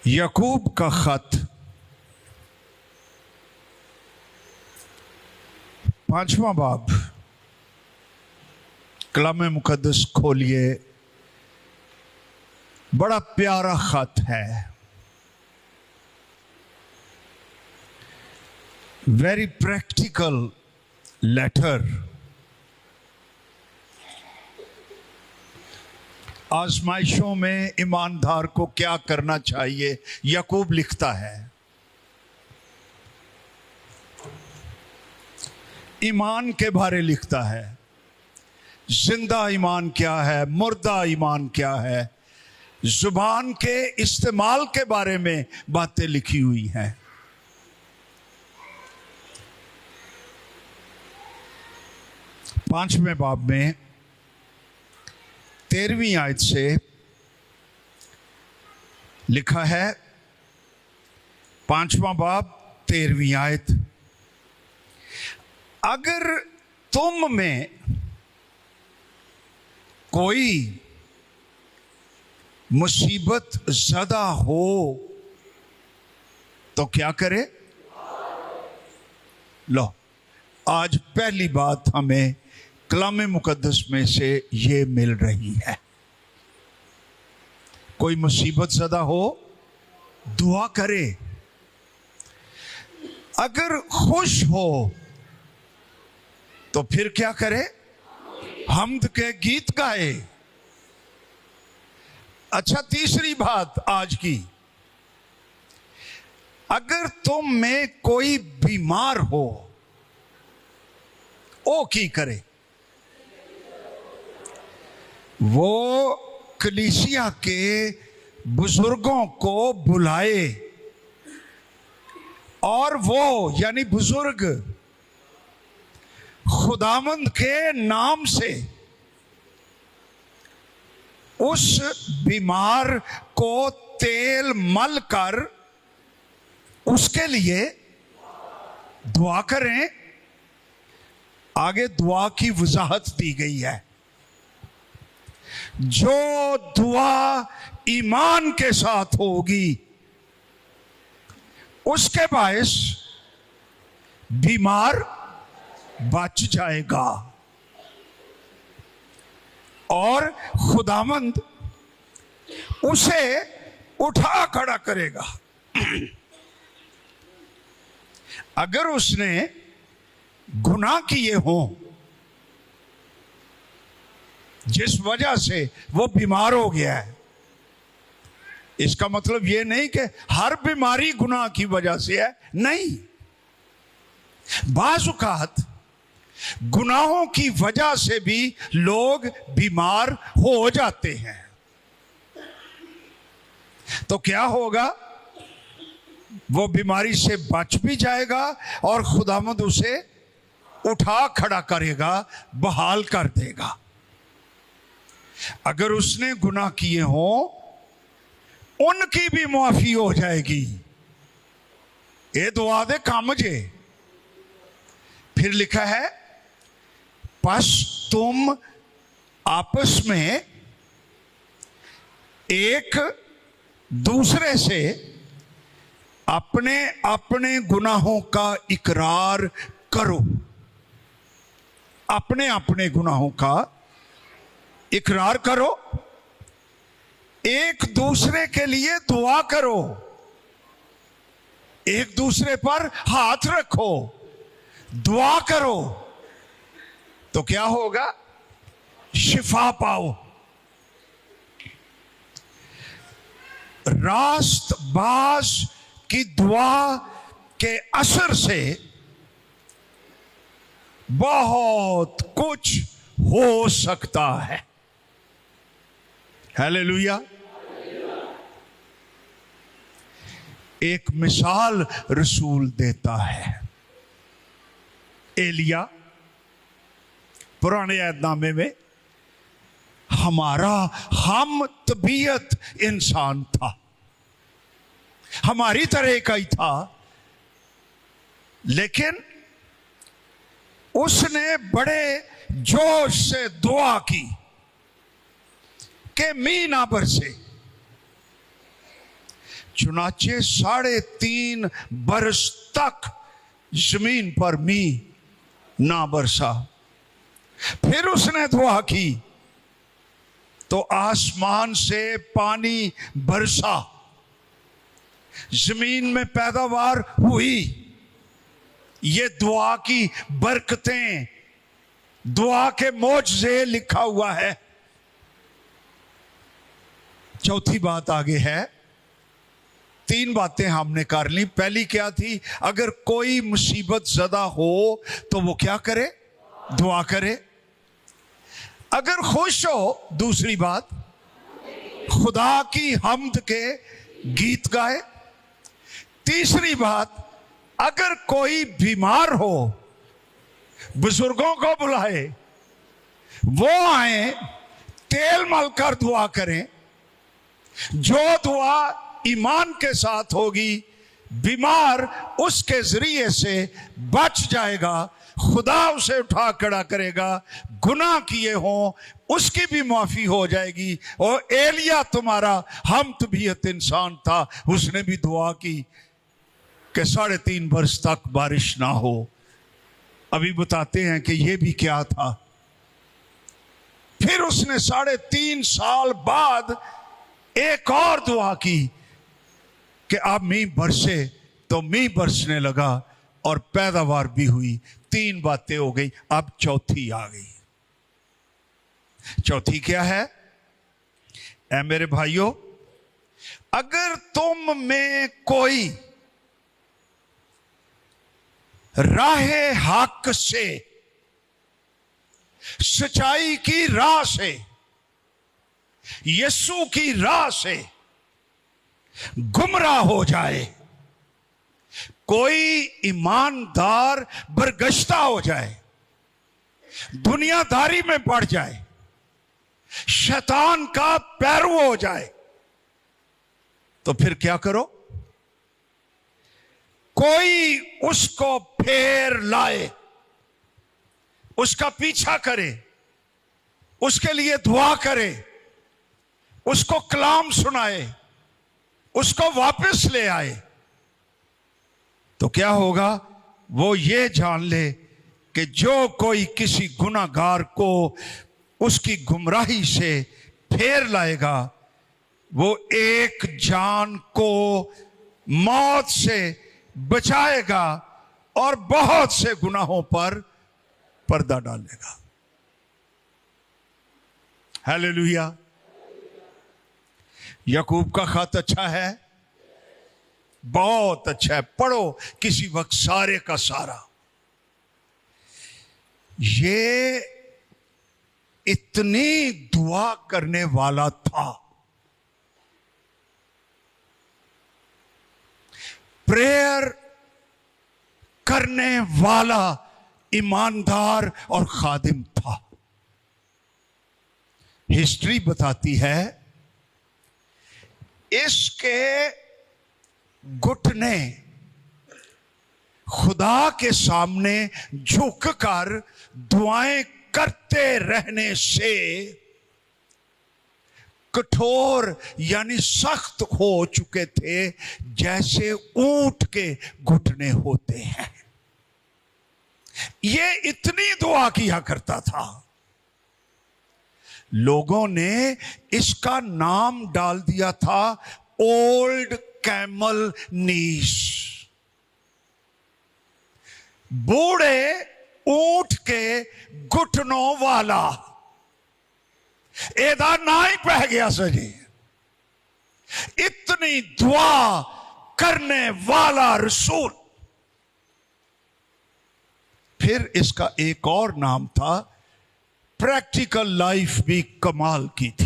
याकूब का खत 5वां बाब। कलाम मुकद्दस खोलिए, बड़ा प्यारा खत है। Very practical letter. आजमाइशों में ईमानदार को क्या करना चाहिए, याकूब लिखता है। ईमान के बारे लिखता है। जिंदा ईमान क्या है, मुर्दा ईमान क्या है, जुबान के इस्तेमाल के बारे में बातें लिखी हुई हैं। पांचवें बाब में 13वीं आयत से लिखा है। 5वां बाब 13वीं आयत। अगर तुम में कोई मुसीबत ज़्यादा हो तो क्या करे? लो, आज पहली बात हमें कलाम मुकद्दस में से ये मिल रही है। कोई मुसीबत ज़्यादा हो, दुआ करे। अगर खुश हो तो फिर क्या करे? हम्द के गीत गाए। अच्छा, तीसरी बात आज की, अगर तुम में कोई बीमार हो, ओ की करे? वो कलीसिया के बुजुर्गों को बुलाए और वो यानी बुजुर्ग खुदावंद के नाम से उस बीमार को तेल मल कर उसके लिए दुआ करें। आगे दुआ की वजाहत दी गई है। जो दुआ ईमान के साथ होगी उसके बायस बीमार बच जाएगा और खुदावंद उसे उठा खड़ा करेगा। अगर उसने गुनाह किए हों जिस वजह से वो बीमार हो गया है, इसका मतलब ये नहीं कि हर बीमारी गुनाह की वजह से है, नहीं। बाज़ औक़ात गुनाहों की वजह से भी लोग बीमार हो जाते हैं। तो क्या होगा? वो बीमारी से बच भी जाएगा और खुदावंद उसे उठा खड़ा करेगा, बहाल कर देगा। अगर उसने गुनाह किए हों, उनकी भी माफी हो जाएगी। ये दुआ दे काम जे। फिर लिखा है, बस तुम आपस में एक दूसरे से अपने अपने गुनाहों का इकरार करो। अपने अपने गुनाहों का इकरार करो। एक दूसरे के लिए दुआ करो। एक दूसरे पर हाथ रखो, दुआ करो। तो क्या होगा? शिफा पाओ। रास्तबाज की दुआ के असर से बहुत कुछ हो सकता है। हालेलुया। एक मिसाल रसूल देता है। एलिया पुराने अहदनामे में हमारा हम तबीयत इंसान था, हमारी तरह का ही था, लेकिन उसने बड़े जोश से दुआ की कि मींह ना बरसे। चुनाचे 3.5 बरस तक जमीन पर मींह ना बरसा। फिर उसने दुआ की तो आसमान से पानी बरसा, जमीन में पैदावार हुई। ये दुआ की बरकतें, दुआ के मौजज़े लिखा हुआ है। चौथी बात आगे है। 3 बातें हमने कर ली। पहली क्या थी? अगर कोई मुसीबत ज़दा हो तो वो क्या करे? दुआ करे। अगर खुश हो, दूसरी बात, खुदा की हम्द के गीत गाए। तीसरी बात, अगर कोई बीमार हो, बुजुर्गों को बुलाए, वो आए, तेल मलकर दुआ करें। जो दुआ ईमान के साथ होगी, बीमार उसके जरिए से बच जाएगा, खुदा उसे उठा खड़ा करेगा। गुनाह किए हों उसकी भी माफी हो जाएगी। और एलिया तुम्हारा हम तबीयत इंसान था, उसने भी दुआ की कि 3.5 बरस तक बारिश ना हो। अभी बताते हैं कि यह भी क्या था। फिर उसने 3.5 साल बाद एक और दुआ की कि अब मींह बरसे, तो मींह बरसने लगा और पैदावार भी हुई। 3 बातें हो गई। अब चौथी आ गई। चौथी क्या है? ऐ मेरे भाइयों, अगर तुम में कोई राहे हक से, सच्चाई की राह से, यीशु की राह से गुमराह हो जाए, कोई ईमानदार बरगश्ता हो जाए, दुनियादारी में पड़ जाए, शैतान का पैरू हो जाए, तो फिर क्या करो? कोई उसको फेर लाए, उसका पीछा करे, उसके लिए दुआ करे, उसको कलाम सुनाए, उसको वापस ले आए, तो क्या होगा? वो ये जान ले कि जो कोई किसी गुनाहगार को उसकी गुमराही से फेर लाएगा, वो एक जान को मौत से बचाएगा और बहुत से गुनाहों पर पर्दा डालेगा। हालेलुया। याकूब का खत अच्छा है, बहुत अच्छा है, पढ़ो किसी वक्त सारे का सारा। ये इतनी दुआ करने वाला था, प्रेयर करने वाला ईमानदार और खादिम था। हिस्ट्री बताती है इसके घुटने खुदा के सामने झुककर दुआएं करते रहने से कठोर यानी सख्त हो चुके थे, जैसे ऊंट के घुटने होते हैं। ये इतनी दुआ किया करता था, लोगों ने इसका नाम डाल दिया था ओल्ड कैमल नीस, बूढ़े ऊंट के घुटनों वाला। एदा ना ही पह गया सजी, इतनी दुआ करने वाला रसूल। फिर इसका एक और नाम था, प्रैक्टिकल लाइफ भी कमाल की थी।